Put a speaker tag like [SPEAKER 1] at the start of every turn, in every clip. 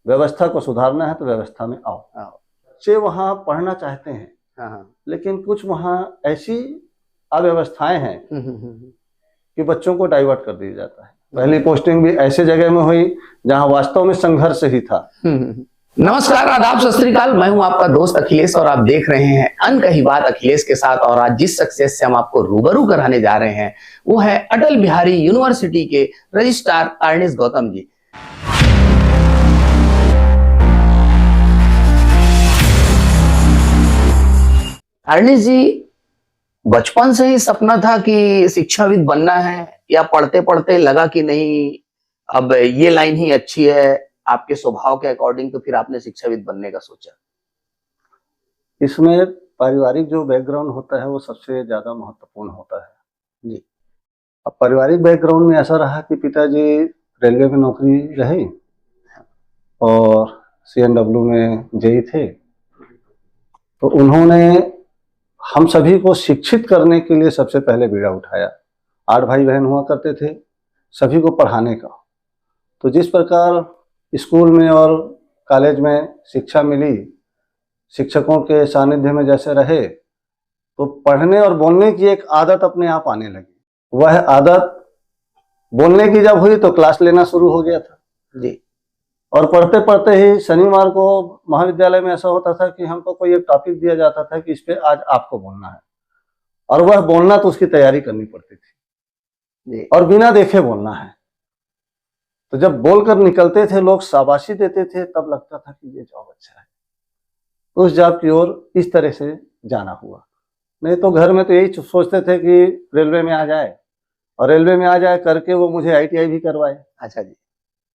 [SPEAKER 1] व्यवस्था को सुधारना है तो व्यवस्था में आओ। बच्चे वहाँ पढ़ना चाहते हैं,
[SPEAKER 2] हाँ,
[SPEAKER 1] लेकिन कुछ वहाँ ऐसी अव्यवस्थाएं हैं कि बच्चों को डाइवर्ट कर दिया जाता है। पहली पोस्टिंग भी ऐसे जगह में हुई जहाँ वास्तव में संघर्ष ही था।
[SPEAKER 2] नमस्कार, आदाब, सत श्री अकाल। मैं हूं आपका दोस्त अखिलेश और आप देख रहे हैं अनकही बात अखिलेश के साथ। और आज जिस सक्सेस से हम आपको रूबरू कराने जा रहे हैं वो है अटल बिहारी यूनिवर्सिटी के रजिस्ट्रार अर्निश गौतम जी। अर्निश जी, बचपन से ही सपना था कि शिक्षाविद बनना है, या पढ़ते पढ़ते लगा कि नहीं अब ये लाइन ही अच्छी है, आपके स्वभाव के अकॉर्डिंग, तो फिर आपने शिक्षाविद बनने का सोचा?
[SPEAKER 1] इसमें पारिवारिक जो बैकग्राउंड होता है वो सबसे ज्यादा महत्वपूर्ण होता है जी। अब पारिवारिक बैकग्राउंड में ऐसा रहा कि पिताजी रेलवे में नौकरी रहे और CNW में जेई थे, तो उन्होंने हम सभी को शिक्षित करने के लिए सबसे पहले बीड़ा उठाया। 8 भाई बहन हुआ करते थे, सभी को पढ़ाने का। तो जिस प्रकार स्कूल में और कॉलेज में शिक्षा मिली, शिक्षकों के सानिध्य में जैसे रहे, तो पढ़ने और बोलने की एक आदत अपने आप आने लगी। वह आदत बोलने की जब हुई तो क्लास लेना शुरू हो गया था
[SPEAKER 2] जी।
[SPEAKER 1] और पढ़ते पढ़ते ही शनिवार को महाविद्यालय में ऐसा होता था कि हमको कोई एक टॉपिक दिया जाता था कि इस पे आज आपको बोलना है, और वह बोलना तो उसकी तैयारी करनी पड़ती थी और बिना देखे बोलना है। तो जब बोलकर निकलते थे, लोग शाबाशी देते थे, तब लगता था कि ये जॉब अच्छा है। उस जॉब की ओर इस तरह से जाना हुआ। नहीं तो घर में तो यही सोचते थे कि रेलवे में आ जाए, और रेलवे में आ जाए करके वो मुझे ITI भी करवाए।
[SPEAKER 2] अच्छा जी।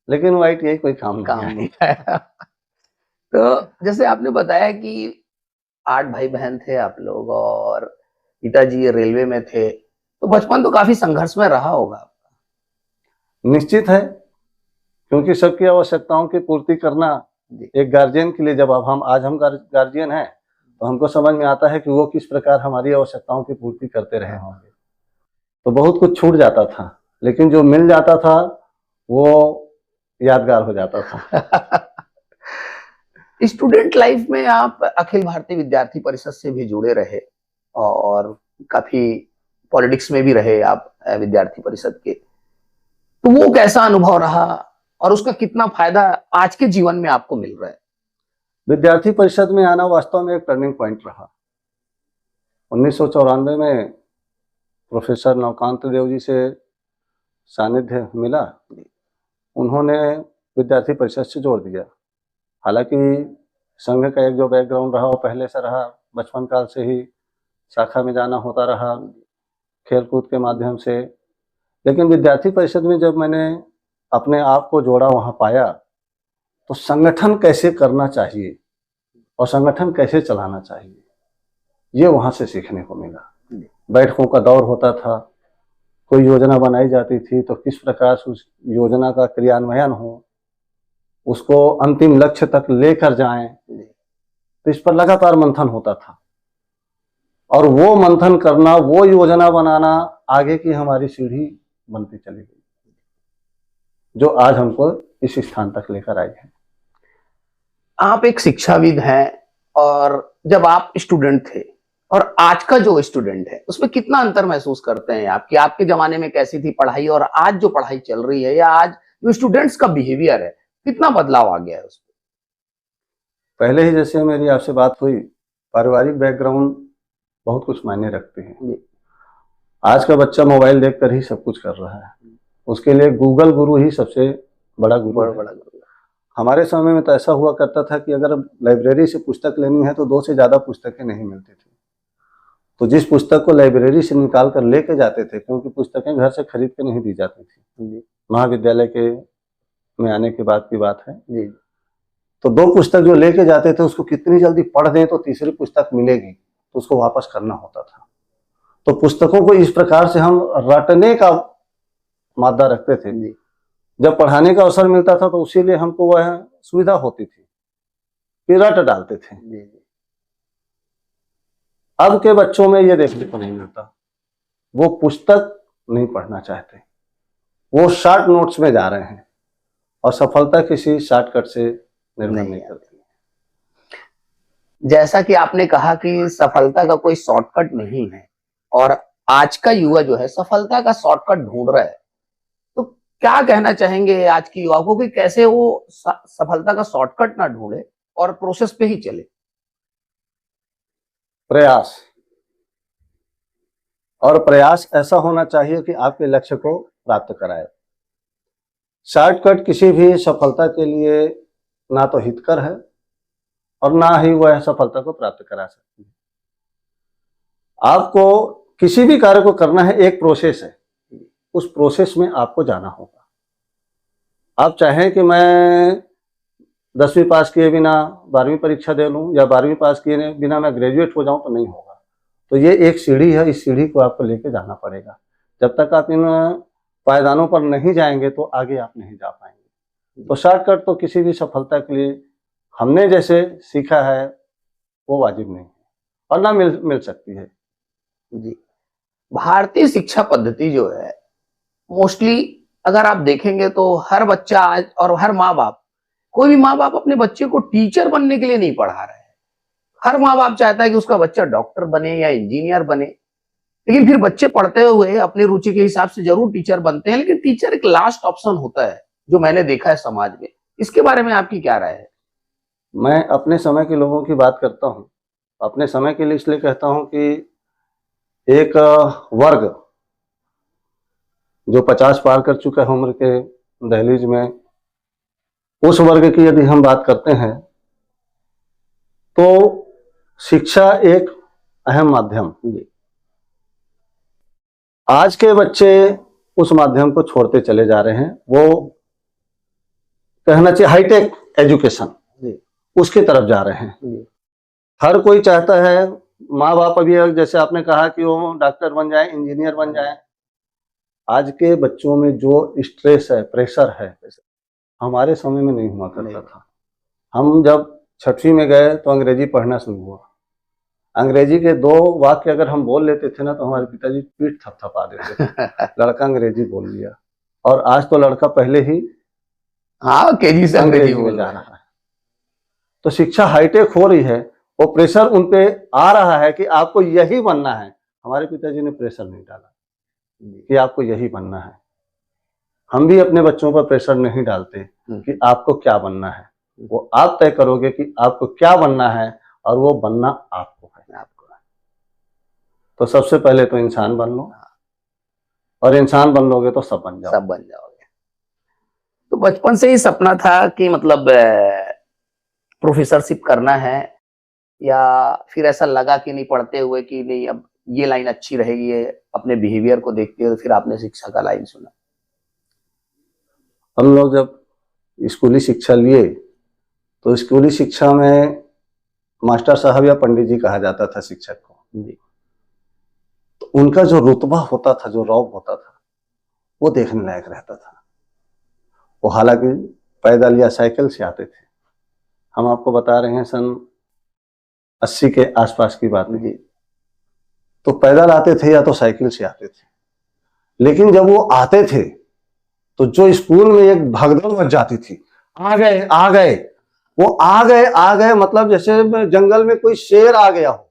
[SPEAKER 1] लेकिन वो ITI कोई काम नहीं
[SPEAKER 2] आया। तो जैसे आपने बताया कि 8 भाई बहन थे आप लोग और पिताजी रेलवे में थे, तो बचपन तो काफी संघर्ष में रहा होगा।
[SPEAKER 1] निश्चित है, क्योंकि सबकी आवश्यकताओं की पूर्ति करना एक गार्जियन के लिए, जब अब हम गार्जियन हैं तो हमको समझ में आता है कि वो किस प्रकार हमारी आवश्यकताओं की पूर्ति करते रहे होंगे। तो बहुत कुछ छूट जाता था, लेकिन जो मिल जाता था वो यादगार हो जाता था।
[SPEAKER 2] स्टूडेंट लाइफ में आप अखिल भारतीय विद्यार्थी परिषद से भी जुड़े रहे और काफी पॉलिटिक्स में भी रहे आप विद्यार्थी परिषद के, तो वो कैसा अनुभव रहा और उसका कितना फायदा आज के जीवन में आपको मिल रहा है?
[SPEAKER 1] विद्यार्थी परिषद में आना वास्तव में एक टर्निंग पॉइंट रहा। 1994 में प्रोफेसर नवकांत देव जी से सानिध्य मिला, उन्होंने विद्यार्थी परिषद से जोड़ दिया। हालांकि संघ का एक जो बैकग्राउंड रहा वो पहले से रहा, बचपन काल से ही शाखा में जाना होता रहा खेलकूद के माध्यम से। लेकिन विद्यार्थी परिषद में जब मैंने अपने आप को जोड़ा, वहाँ पाया तो संगठन कैसे करना चाहिए और संगठन कैसे चलाना चाहिए, ये वहाँ से सीखने को मिला। बैठकों का दौर होता था, कोई योजना बनाई जाती थी तो किस प्रकार से उस योजना का क्रियान्वयन हो, उसको अंतिम लक्ष्य तक लेकर जाएं, तो इस पर लगातार मंथन होता था। और वो मंथन करना, वो योजना बनाना आगे की हमारी सीढ़ी बनती चली गई, जो आज हमको इस स्थान तक लेकर आई है।
[SPEAKER 2] आप एक शिक्षाविद हैं, और जब आप स्टूडेंट थे और आज का जो स्टूडेंट है उसमें कितना अंतर महसूस करते हैं आप, कि आपके जमाने में कैसी थी पढ़ाई और आज जो पढ़ाई चल रही है, या आज जो स्टूडेंट्स का बिहेवियर है, कितना बदलाव आ गया है उसमें?
[SPEAKER 1] पहले ही जैसे मेरी आपसे बात हुई, पारिवारिक बैकग्राउंड बहुत कुछ मायने रखते हैं। आज का बच्चा मोबाइल देखकर ही सब कुछ कर रहा है, उसके लिए गूगल गुरु ही सबसे बड़ा गुरु है। हमारे समय में तो ऐसा हुआ करता था कि अगर लाइब्रेरी से पुस्तक लेनी है तो 2 से ज़्यादा पुस्तकें नहीं मिलती थी, तो जिस पुस्तक को लाइब्रेरी से निकाल कर लेके जाते थे, क्योंकि पुस्तकें घर से खरीद के नहीं दी जाती थी, महाविद्यालय के में आने के बाद की बात है जी। तो 2 पुस्तक जो लेके जाते थे उसको कितनी जल्दी पढ़ दें तो तीसरी पुस्तक मिलेगी, तो उसको वापस करना होता था। तो पुस्तकों को इस प्रकार से हम रटने का मादा रखते थे जी। जब पढ़ाने का अवसर मिलता था तो उसी लिए हमको वह सुविधा होती थी कि रट डालते थे जी। अब के बच्चों में ये देखने को नहीं मिलता, वो पुस्तक नहीं पढ़ना चाहते, वो शॉर्ट नोट्स में जा रहे हैं और सफलता किसी शॉर्टकट से निर्भर
[SPEAKER 2] नहीं
[SPEAKER 1] नहीं
[SPEAKER 2] आती।
[SPEAKER 1] करती।
[SPEAKER 2] जैसा कि आपने कहा कि सफलता का कोई शॉर्टकट नहीं है और आज का युवा जो है सफलता का शॉर्टकट ढूंढ रहा है, तो क्या कहना चाहेंगे आज की युवा को कि कैसे वो सफलता का शॉर्टकट ना ढूंढे और प्रोसेस पे ही चले?
[SPEAKER 1] प्रयास, और प्रयास ऐसा होना चाहिए कि आपके लक्ष्य को प्राप्त कराए। शॉर्टकट किसी भी सफलता के लिए ना तो हितकर है और ना ही वह सफलता को प्राप्त करा सकती है। आपको किसी भी कार्य को करना है, एक प्रोसेस है, उस प्रोसेस में आपको जाना होगा। आप चाहें कि मैं 10वीं पास किए बिना 12वीं परीक्षा दे लूं या 12वीं पास किए बिना मैं ग्रेजुएट हो जाऊं तो नहीं होगा। तो ये एक सीढ़ी है, इस सीढ़ी को आपको लेके जाना पड़ेगा। जब तक आप इन पायदानों पर नहीं जाएंगे तो आगे आप नहीं जा पाएंगे। तो शॉर्टकट तो किसी भी सफलता के लिए हमने जैसे सीखा है वो वाजिब नहीं है और ना मिल सकती है।
[SPEAKER 2] जी, भारतीय शिक्षा पद्धति जो है मोस्टली अगर आप देखेंगे तो हर बच्चा आज और हर माँ बाप, कोई भी माँ बाप अपने बच्चे को टीचर बनने के लिए नहीं पढ़ा रहे हैं। हर माँ बाप चाहता है कि उसका बच्चा डॉक्टर बने या इंजीनियर बने, लेकिन फिर बच्चे पढ़ते हुए अपनी रुचि के हिसाब से जरूर टीचर बनते हैं, लेकिन टीचर एक लास्ट ऑप्शन होता है जो मैंने देखा है समाज में। इसके बारे में आपकी क्या राय है?
[SPEAKER 1] मैं अपने समय के लोगों की बात करता हूँ। अपने समय के लिए इसलिए कहता हूँ कि एक वर्ग जो 50 पार कर चुका है उम्र के दहलीज में, उस वर्ग की यदि हम बात करते हैं तो शिक्षा एक अहम माध्यम। आज के बच्चे उस माध्यम को छोड़ते चले जा रहे हैं। वो कहना चाहिए हाईटेक एजुकेशन, उसकी तरफ जा रहे हैं। हर कोई चाहता है, माँ बाप अभी जैसे आपने कहा कि वो डॉक्टर बन जाए, इंजीनियर बन जाए। आज के बच्चों में जो स्ट्रेस है, प्रेशर है, हमारे समय में नहीं हुआ करता था। हम जब 6वीं में गए तो अंग्रेजी पढ़ना शुरू हुआ। अंग्रेजी के 2 वाक्य अगर हम बोल लेते थे ना तो हमारे पिताजी पीठ थपथपा देते थे। लड़का अंग्रेजी बोल लिया। और आज तो लड़का पहले ही
[SPEAKER 2] केजी से अंग्रेजी बोल
[SPEAKER 1] जा रहा है। तो शिक्षा हाईटेक हो रही है, वो प्रेशर उन पे आ रहा है कि आपको यही बनना है। हमारे पिताजी ने प्रेशर नहीं डाला कि आपको यही बनना है। हम भी अपने बच्चों पर प्रेशर नहीं डालते कि आपको क्या बनना है। वो आप तय करोगे कि आपको क्या बनना है और वो बनना आपको है। तो सबसे पहले तो इंसान बन लो, और इंसान बन लोगे तो सब बन
[SPEAKER 2] जाओगे। तो बचपन से ही सपना था कि मतलब प्रोफेसरशिप करना है, या फिर ऐसा लगा कि नहीं पढ़ते हुए कि नहीं अब ये लाइन अच्छी रहेगी, अपने बिहेवियर को देखते हुए फिर आपने शिक्षा का लाइन सुना?
[SPEAKER 1] हम लोग जब स्कूली शिक्षा लिए तो स्कूली शिक्षा में मास्टर साहब या पंडित जी कहा जाता था शिक्षक को। तो उनका जो रुतबा होता था, जो रौब होता था, वो देखने लायक रहता था। वो हालांकि पैदल या साइकिल से आते थे। हम आपको बता रहे हैं सन 80 के आसपास की बात है। तो पैदल आते थे या तो साइकिल से आते थे, लेकिन जब वो आते थे तो जो स्कूल में एक भगदड़ मच जाती थी, आ गए आ गए, वो आ गए मतलब जैसे जंगल में कोई शेर आ गया हो,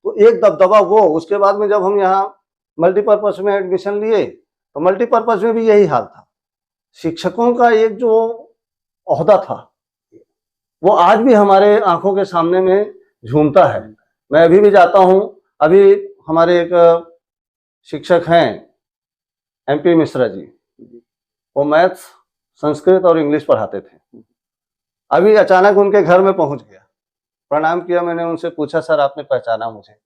[SPEAKER 1] तो एक दबदबा वो। उसके बाद में जब हम यहाँ मल्टीपर्पज में एडमिशन लिए तो मल्टीपर्पज में भी यही हाल था। शिक्षकों का एक जो ओहदा था वो आज भी हमारे आंखों के सामने में झूमता है। मैं अभी भी जाता हूँ, अभी हमारे एक शिक्षक हैं MP मिश्रा जी, वो मैथ्स, संस्कृत और इंग्लिश पढ़ाते थे। अभी अचानक उनके घर में पहुंच गया, प्रणाम किया। मैंने उनसे पूछा, सर आपने पहचाना मुझे?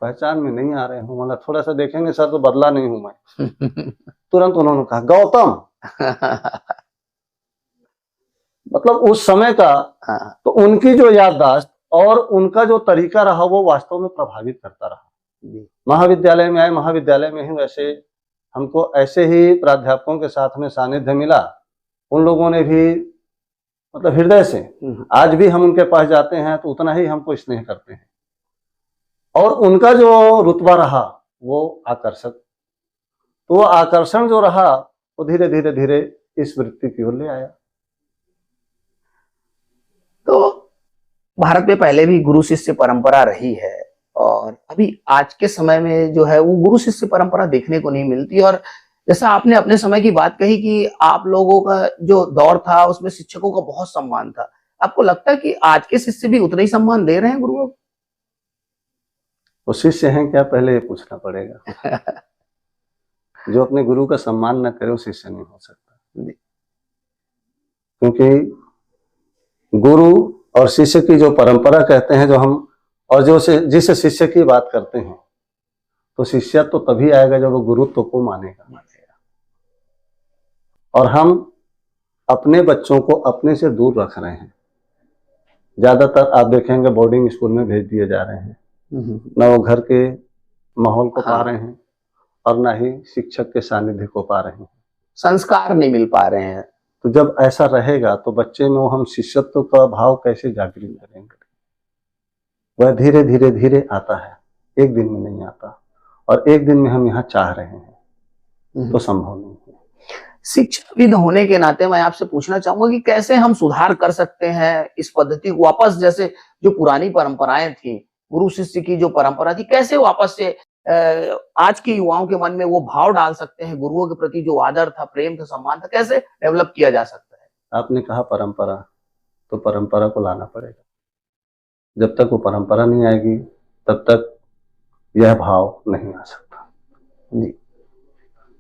[SPEAKER 1] पहचान में नहीं आ रहे हूँ। मतलब थोड़ा सा देखेंगे सर तो बदला नहीं हूं मैं। तुरंत उन्होंने कहा गौतम। मतलब उस समय का तो उनकी जो याददाश्त और उनका जो तरीका रहा वो वास्तव में प्रभावित करता रहा। महाविद्यालय में आए, महाविद्यालय में ही वैसे हमको ऐसे ही प्राध्यापकों के साथ में सानिध्य मिला। उन लोगों ने भी मतलब हृदय से, आज भी हम उनके पास जाते हैं तो उतना ही हमको स्नेह करते हैं। और उनका जो रुतबा रहा वो आकर्षक, तो वो आकर्षण जो रहा वो धीरे धीरे धीरे इस वृत्ति की ओर ले आया।
[SPEAKER 2] भारत में पहले भी गुरु शिष्य परंपरा रही है और अभी आज के समय में जो है वो गुरु शिष्य परंपरा देखने को नहीं मिलती। और जैसा आपने अपने समय की बात कही कि आप लोगों का जो दौर था उसमें शिक्षकों का बहुत सम्मान था, आपको लगता है कि आज के शिष्य भी उतना ही सम्मान दे रहे हैं गुरुओं को?
[SPEAKER 1] वो शिष्य हैं क्या, पहले ये पूछना पड़ेगा। जो अपने गुरु का सम्मान न करे वो शिष्य नहीं हो सकता। क्योंकि गुरु और शिष्य की जो परंपरा कहते हैं, जो हम और जो जिस शिष्य की बात करते हैं, तो शिष्य तो तभी आएगा जब वो गुरुत्व को मानेगा। और हम अपने बच्चों को अपने से दूर रख रहे हैं। ज्यादातर आप देखेंगे बोर्डिंग स्कूल में भेज दिए जा रहे हैं, न वो घर के माहौल को पा रहे हैं और ना ही शिक्षक के सानिध्य को पा रहे हैं,
[SPEAKER 2] संस्कार नहीं मिल पा रहे हैं।
[SPEAKER 1] तो जब ऐसा रहेगा तो बच्चे में वो हम शिष्यत्व का भाव कैसे जागृत करेंगे? वह धीरे धीरे धीरे आता है, एक दिन में नहीं आता। और एक दिन में हम यहाँ चाह रहे हैं तो संभव नहीं है।
[SPEAKER 2] शिक्षाविद होने के नाते मैं आपसे पूछना चाहूंगा कि कैसे हम सुधार कर सकते हैं इस पद्धति को वापस, जैसे जो पुरानी परंपराएं थी, गुरु शिष्य की जो परंपरा थी, कैसे वापस से आज के युवाओं के मन में वो भाव डाल सकते हैं, गुरुओं के प्रति जो आदर था, प्रेम था, सम्मान था, कैसे डेवलप किया जा सकता है?
[SPEAKER 1] आपने कहा परंपरा, तो परंपरा को लाना पड़ेगा। जब तक वो परंपरा नहीं आएगी तब तक यह भाव नहीं आ सकता।
[SPEAKER 2] जी,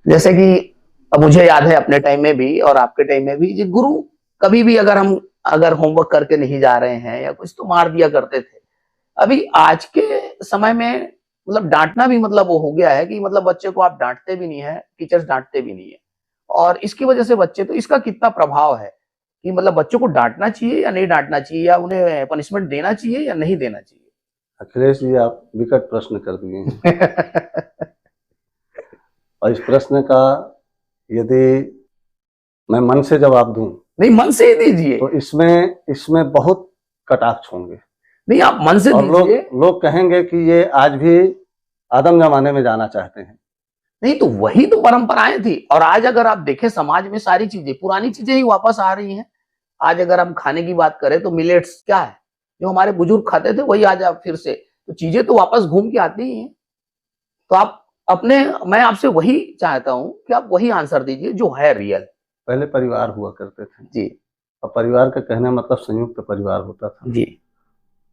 [SPEAKER 2] जैसे कि अब मुझे याद है अपने टाइम में भी और आपके टाइम में भी, जी गुरु कभी भी अगर होमवर्क करके नहीं जा रहे हैं या कुछ तो मार दिया करते थे। अभी आज के समय में मतलब डांटना भी मतलब वो हो गया है कि मतलब बच्चे को आप डांटते भी नहीं है, टीचर्स डांटते भी नहीं है। और इसकी वजह से बच्चे, तो इसका कितना प्रभाव है कि मतलब बच्चों को डांटना चाहिए या नहीं डांटना चाहिए, या उन्हें पनिशमेंट देना चाहिए या नहीं देना चाहिए?
[SPEAKER 1] अखिलेश जी, आप विकट प्रश्न कर दिए हैं। और इस प्रश्न का यदि मैं मन से जवाब दूं,
[SPEAKER 2] नहीं मन से ही दीजिए,
[SPEAKER 1] तो इसमें बहुत कटाक्ष होंगे।
[SPEAKER 2] नहीं आप मन से दीजिए।
[SPEAKER 1] लोग कहेंगे कि ये आज भी आदम जमाने में जाना चाहते हैं।
[SPEAKER 2] नहीं तो वही तो परंपराएं थी। और आज अगर आप देखें समाज में सारी चीजें, पुरानी चीजें ही वापस आ रही हैं। आज अगर हम खाने की बात करें तो मिलेट्स क्या है, जो हमारे बुजुर्ग खाते थे वही आज आप फिर से, तो चीजें तो वापस घूम के आती ही हैं। तो आप मैं आपसे वही चाहता हूं कि आप वही आंसर दीजिए जो है रियल।
[SPEAKER 1] पहले परिवार हुआ करते थे
[SPEAKER 2] जी,
[SPEAKER 1] और परिवार का कहने मतलब संयुक्त परिवार होता था
[SPEAKER 2] जी।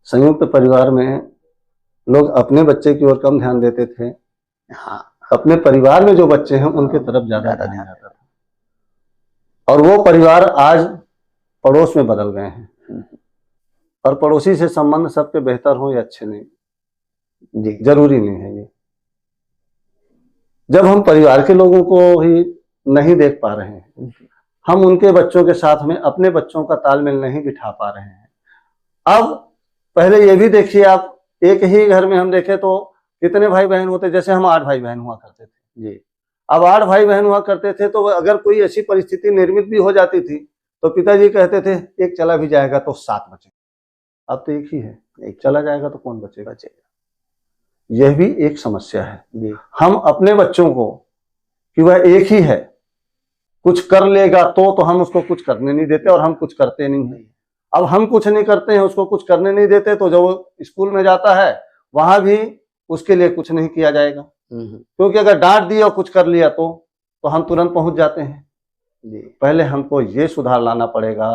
[SPEAKER 1] संयुक्त परिवार में लोग अपने बच्चे की ओर कम ध्यान देते थे,
[SPEAKER 2] हाँ,
[SPEAKER 1] अपने परिवार में जो बच्चे हैं उनके तरफ ज्यादा ध्यान जाता था। और वो परिवार आज पड़ोस में बदल गए हैं। और पड़ोसी से संबंध सबके बेहतर हो या अच्छे नहीं,
[SPEAKER 2] जी,
[SPEAKER 1] जरूरी नहीं है ये। जब हम परिवार के लोगों को ही नहीं देख पा रहे हैं, हम उनके बच्चों के साथ में अपने बच्चों का तालमेल नहीं बिठा पा रहे हैं। अब पहले ये भी देखिए आप, एक ही घर में हम देखें तो कितने भाई बहन होते, जैसे हम 8 भाई बहन हुआ करते थे जी। अब 8 भाई बहन हुआ करते थे तो अगर कोई ऐसी परिस्थिति निर्मित भी हो जाती थी तो पिताजी कहते थे एक चला भी जाएगा तो 7 बचे। अब तो एक ही है, एक चला जाएगा तो कौन बचेगा? यह भी एक समस्या है जी। हम अपने बच्चों को कि वह एक ही है, कुछ कर लेगा तो हम उसको कुछ करने नहीं देते और हम कुछ करते नहीं हैं। अब हम कुछ नहीं करते हैं, उसको कुछ करने नहीं देते, तो जब वो स्कूल में जाता है वहां भी उसके लिए कुछ नहीं किया जाएगा, क्योंकि अगर डांट दिया और कुछ कर लिया तो हम तुरंत पहुंच जाते हैं जी। पहले हमको ये सुधार लाना पड़ेगा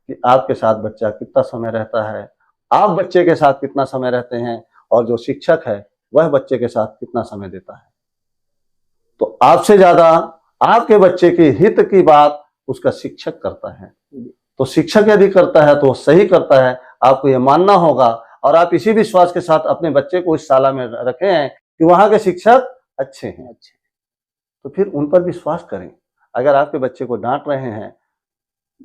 [SPEAKER 1] कि आपके साथ बच्चा कितना समय रहता है, आप बच्चे के साथ कितना समय रहते हैं, और जो शिक्षक है वह बच्चे के साथ कितना समय देता है। तो आपसे ज्यादा आपके बच्चे के हित की बात उसका शिक्षक करता है। तो शिक्षक यदि करता है तो सही करता है, आपको ये मानना होगा। और आप इसी विश्वास के साथ अपने बच्चे को इस शाला में रखे हैं कि वहां के शिक्षक अच्छे हैं, तो फिर उन पर विश्वास करें। अगर आपके बच्चे को डांट रहे हैं,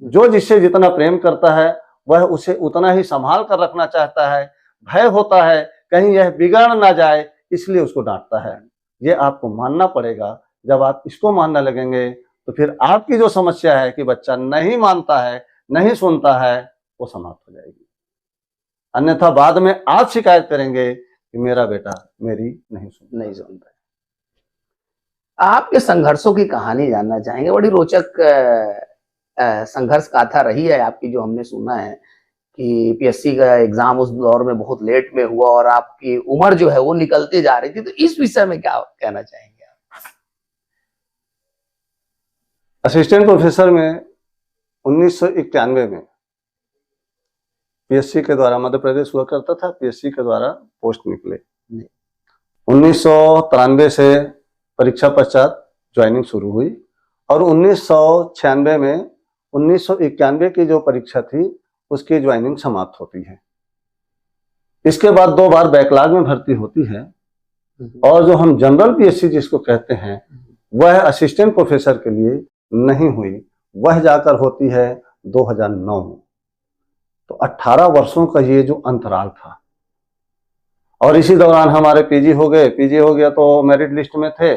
[SPEAKER 1] जो जिससे जितना प्रेम करता है वह उसे उतना ही संभाल कर रखना चाहता है, भय होता है कहीं यह बिगड़ ना जाए, इसलिए उसको डांटता है। ये आपको मानना पड़ेगा। जब आप इसको मानने लगेंगे तो फिर आपकी जो समस्या है कि बच्चा नहीं मानता है, नहीं सुनता है, वो समाप्त हो जाएगी। अन्यथा बाद में आप शिकायत करेंगे कि मेरा बेटा मेरी नहीं सुनता है।
[SPEAKER 2] आपके संघर्षों की कहानी जानना चाहेंगे। बड़ी रोचक संघर्ष गाथा रही है आपकी, जो हमने सुना है कि पीएससी का एग्जाम उस दौर में बहुत लेट में हुआ और आपकी उम्र जो है वो निकलती जा रही थी, तो इस विषय में क्या कहना चाहेंगे आप?
[SPEAKER 1] असिस्टेंट प्रोफेसर में 1991 में पीएससी के द्वारा, मध्य प्रदेश हुआ करता था, पीएससी के द्वारा पोस्ट निकले। 1993 से परीक्षा पश्चात ज्वाइनिंग शुरू हुई और 1996 में 1991 की जो परीक्षा थी उसकी ज्वाइनिंग समाप्त होती है। इसके बाद 2 बार बैकलॉग में भर्ती होती है और जो हम जनरल पीएससी जिसको कहते हैं वह असिस्टेंट प्रोफेसर के लिए नहीं हुई, वह जाकर होती है 2009 में। तो 18 वर्षों का ये जो अंतराल था और इसी दौरान हमारे पीजी हो गए। पीजी हो गया तो मेरिट लिस्ट में थे।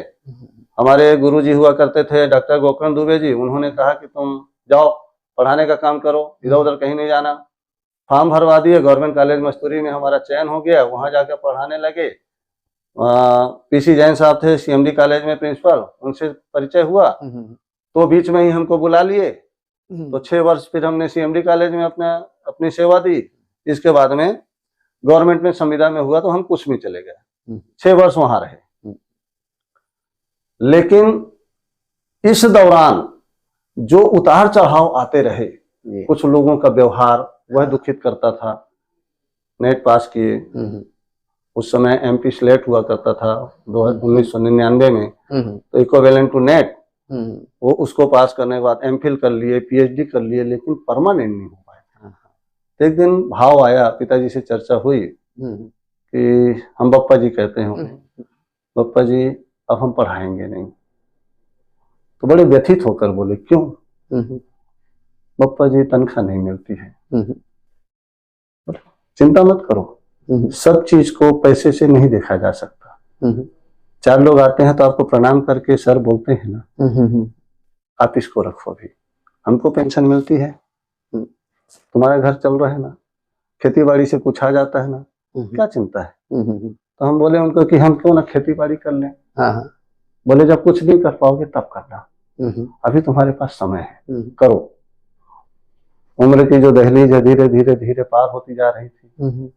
[SPEAKER 1] हमारे गुरुजी हुआ करते थे डॉक्टर गोकर्ण दुबे जी, उन्होंने कहा कि तुम जाओ पढ़ाने का काम करो, इधर उधर कहीं नहीं जाना। फॉर्म भरवा दिए, गवर्नमेंट कॉलेज मस्तूरी में हमारा चयन हो गया, वहां जाकर पढ़ाने लगे। पीसी जैन साहब थे सीएमडी कॉलेज में प्रिंसिपल, उनसे परिचय हुआ तो बीच में ही हमको बुला लिए। तो 6 वर्ष फिर हमने सीएमडी कॉलेज में अपनी सेवा दी। इसके बाद में गवर्नमेंट में संविदा में हुआ तो हम कुछ में चले गए, 6 वर्ष वहां रहे। लेकिन इस दौरान जो उतार चढ़ाव आते रहे, कुछ लोगों का व्यवहार वह दुखित करता था। नेट पास किए, उस समय एमपी स्लेट हुआ करता था 1999 में, तो इक्विवेलेंट टू नेट, वो उसको पास करने के बाद एमफिल कर लिए, पीएचडी कर लिए, लेकिन परमानेंट नहीं हो पाया। तो एक दिन भाव आया, पिताजी से चर्चा हुई कि हम बप्पा जी कहते हैं, बप्पा जी अब हम पढ़ाएंगे नहीं। तो बड़े व्यथित होकर बोले क्यों? बप्पा जी तनख्वाह नहीं मिलती है। चिंता मत करो, सब चीज को पैसे से नहीं देखा जा सकता। 4 लोग आते हैं तो आपको प्रणाम करके सर बोलते हैं ना, आप इसको रखो, अभी हमको पेंशन मिलती है, तुम्हारा घर चल रहा है ना, खेती बाड़ी से कुछ आ जाता है ना, क्या चिंता है? तो हम बोले उनको कि हम क्यों ना खेती बाड़ी कर लें। बोले जब कुछ नहीं कर पाओगे तब करना, अभी तुम्हारे पास समय है, करो। उम्र की जो दहलीज है धीरे धीरे धीरे पार होती जा रही थी।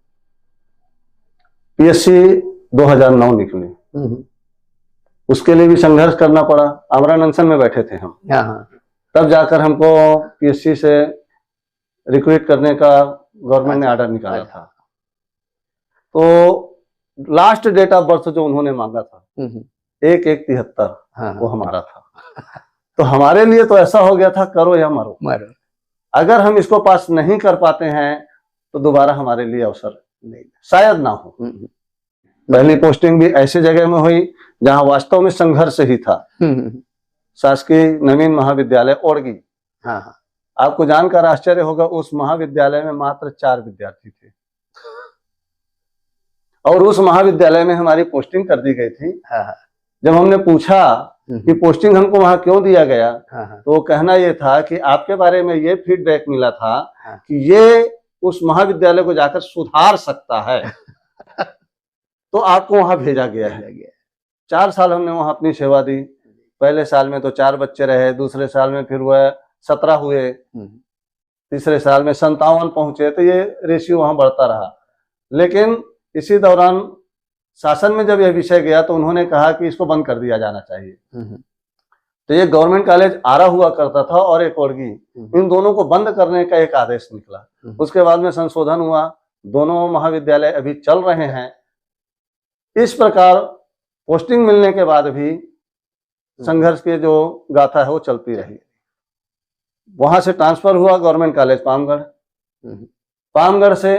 [SPEAKER 1] पीएससी 2009 निकली, उसके लिए भी संघर्ष करना पड़ा। आमरण अनशन में बैठे थे हम, तब जाकर हमको पीएससी से रिक्रूट करने का गवर्नमेंट ने ऑर्डर निकाला था। तो लास्ट डेट ऑफ बर्थ जो उन्होंने मांगा था 1/1/73, वो हमारा था। तो हमारे लिए तो ऐसा हो गया था करो या मरो। अगर हम इसको पास नहीं कर पाते हैं तो दोबारा हमारे लिए अवसर नहीं, शायद ना हो। पहली पोस्टिंग भी ऐसी जगह में हुई जहां वास्तव में संघर्ष ही था, शासकीय नवीन महाविद्यालय ओड़गी। आपको जानकर आश्चर्य होगा, उस महाविद्यालय में मात्र 4 विद्यार्थी थे और उस महाविद्यालय में हमारी पोस्टिंग कर दी गई थी। जब हमने पूछा कि पोस्टिंग हमको वहां क्यों दिया गया, तो कहना यह था कि आपके बारे में ये फीडबैक मिला था कि ये उस महाविद्यालय को जाकर सुधार सकता है, तो आपको वहां भेजा गया है। 4 साल हमने वहां अपनी सेवा दी। पहले साल में तो 4 बच्चे रहे, दूसरे साल में फिर वह 17 हुए, तीसरे साल में 57 पहुंचे, तो ये रेशियो वहां बढ़ता रहा। लेकिन इसी दौरान शासन में जब यह विषय गया तो उन्होंने कहा कि इसको बंद कर दिया जाना चाहिए। तो ये गवर्नमेंट कॉलेज आरा हुआ करता था और एक ओड़गी, इन दोनों को बंद करने का एक आदेश निकला। उसके बाद में संशोधन हुआ, दोनों महाविद्यालय अभी चल रहे हैं। इस प्रकार पोस्टिंग मिलने के बाद भी संघर्ष की जो गाथा है वो चलती रही। वहां से ट्रांसफर हुआ गवर्नमेंट कॉलेज पामगढ़, पामगढ़ से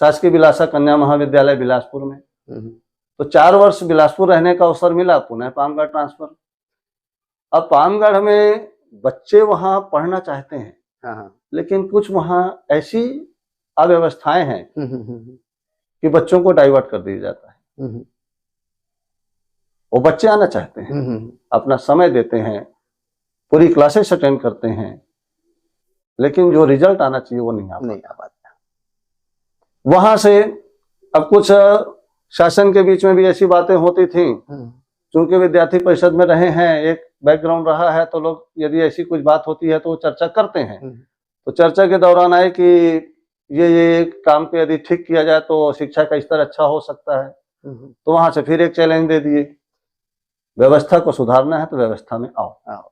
[SPEAKER 1] शासकीय बिलासा कन्या महाविद्यालय बिलासपुर में। तो 4 वर्ष बिलासपुर रहने का अवसर मिला, पुनः पामगढ़ ट्रांसफर। अब पामगढ़ में बच्चे वहां पढ़ना चाहते हैं, लेकिन कुछ वहां ऐसी अव्यवस्थाएं हैं कि बच्चों को डाइवर्ट कर दिया जाता है। वो बच्चे आना चाहते हैं, अपना समय देते हैं, पूरी क्लासेस अटेंड करते हैं, लेकिन जो रिजल्ट आना चाहिए वो नहीं आ पाता। वहां से अब कुछ शासन के बीच में भी ऐसी बातें होती थी, क्योंकि विद्यार्थी परिषद में रहे हैं, एक बैकग्राउंड रहा है, तो लोग यदि ऐसी कुछ बात होती है तो चर्चा करते हैं। तो चर्चा के दौरान आए कि ये काम को यदि ठीक किया जाए तो शिक्षा का स्तर अच्छा हो सकता है। तो वहां से फिर एक चैलेंज दे दिए, व्यवस्था को सुधारना है तो व्यवस्था में आओ।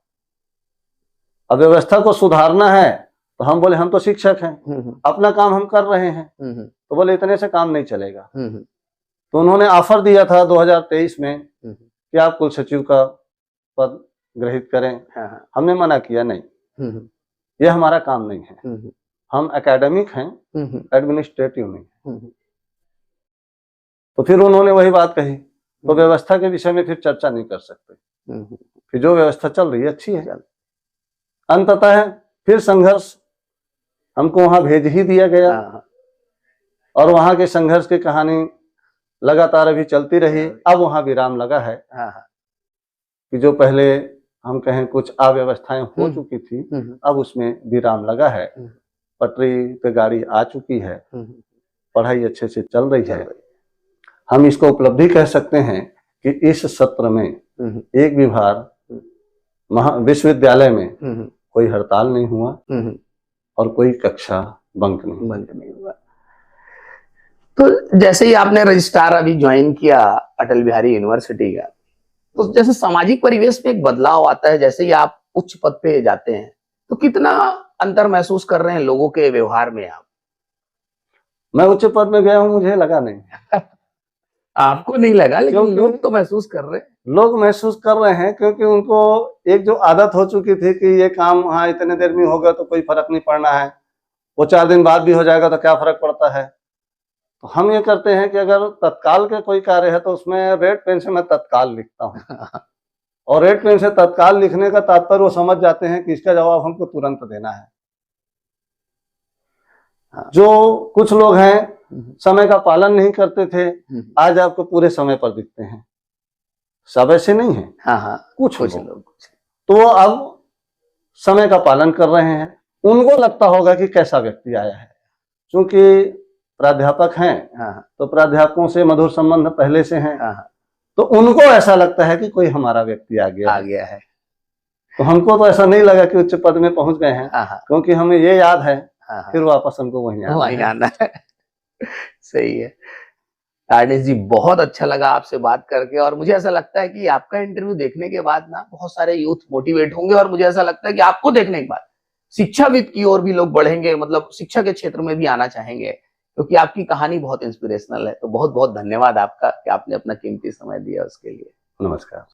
[SPEAKER 1] अब व्यवस्था को सुधारना है तो हम बोले हम तो शिक्षक हैं, अपना काम हम कर रहे हैं, तो बोले इतने से काम नहीं चलेगा। तो उन्होंने ऑफर दिया था 2023 में कि आप कुल सचिव का पद ग्रहित करें। हमने मना किया, नहीं, ये हमारा काम नहीं है, हम एकेडमिक हैं, एडमिनिस्ट्रेटिव नहीं। तो फिर उन्होंने वही बात कही, तो व्यवस्था के विषय में फिर चर्चा नहीं कर सकते, फिर जो व्यवस्था चल रही है अच्छी है। अंततः फिर संघर्ष, हमको वहां भेज ही दिया गया और वहां के संघर्ष की कहानी लगातार अभी चलती रही। अब वहां विराम लगा है कि जो पहले हम कहें कुछ अव्यवस्थाएं हो चुकी थी, अब उसमें विराम लगा है, पटरी पे गाड़ी आ चुकी है, पढ़ाई अच्छे से चल रही है। हम इसको उपलब्धि कह सकते हैं कि इस सत्र में एक भी बार विश्वविद्यालय में कोई हड़ताल नहीं हुआ और कोई कक्षा बंक नहीं हुआ।
[SPEAKER 2] तो जैसे ही आपने रजिस्ट्रार अभी ज्वाइन किया अटल बिहारी यूनिवर्सिटी का, तो जैसे सामाजिक परिवेश में एक बदलाव आता है, जैसे ही आप उच्च पद पे जाते हैं, तो कितना अंतर महसूस कर रहे हैं लोगों के व्यवहार में आप?
[SPEAKER 1] मैं उच्च पद में गया हूं, मुझे लगा नहीं।
[SPEAKER 2] आपको नहीं लगा, लेकिन लोग तो महसूस कर रहे हैं।
[SPEAKER 1] लोग महसूस कर रहे हैं क्योंकि उनको एक जो आदत हो चुकी थी कि ये काम हाँ इतने देर में होगा तो कोई फर्क नहीं पड़ना है, वो 4 दिन बाद भी हो जाएगा तो क्या फर्क पड़ता है। तो हम ये करते हैं कि अगर तत्काल के कोई कार्य है तो उसमें रेड पेन से मैं तत्काल लिखता हूँ और रेड पेन से तत्काल लिखने का तात्पर्य वो समझ जाते हैं कि इसका जवाब हमको तुरंत देना है। जो कुछ लोग हैं समय का पालन नहीं करते थे, आज आपको पूरे समय पर दिखते हैं। सब ऐसे नहीं है, कुछ लोग तो अब समय का पालन कर रहे हैं। उनको लगता होगा कि कैसा व्यक्ति आया है, क्योंकि प्राध्यापक हैं तो प्राध्यापकों से मधुर संबंध पहले से हैं, तो उनको ऐसा लगता है कि कोई हमारा व्यक्ति आ गया है। तो हमको तो ऐसा नहीं लगा कि उच्च पद में पहुंच गए हैं, क्योंकि हमें ये याद है फिर वापस हमको वहीं आना है।
[SPEAKER 2] सही है। आर्निश जी, बहुत अच्छा लगा आपसे बात करके, और मुझे ऐसा लगता है कि आपका इंटरव्यू देखने के बाद ना बहुत सारे यूथ मोटिवेट होंगे, और मुझे ऐसा लगता है कि आपको देखने के बाद शिक्षाविद की ओर भी लोग बढ़ेंगे, मतलब शिक्षा के क्षेत्र में भी आना चाहेंगे, क्योंकि आपकी कहानी बहुत इंस्पिरेशनल है। तो बहुत बहुत धन्यवाद आपका कि आपने अपना कीमती समय दिया उसके लिए।
[SPEAKER 1] नमस्कार।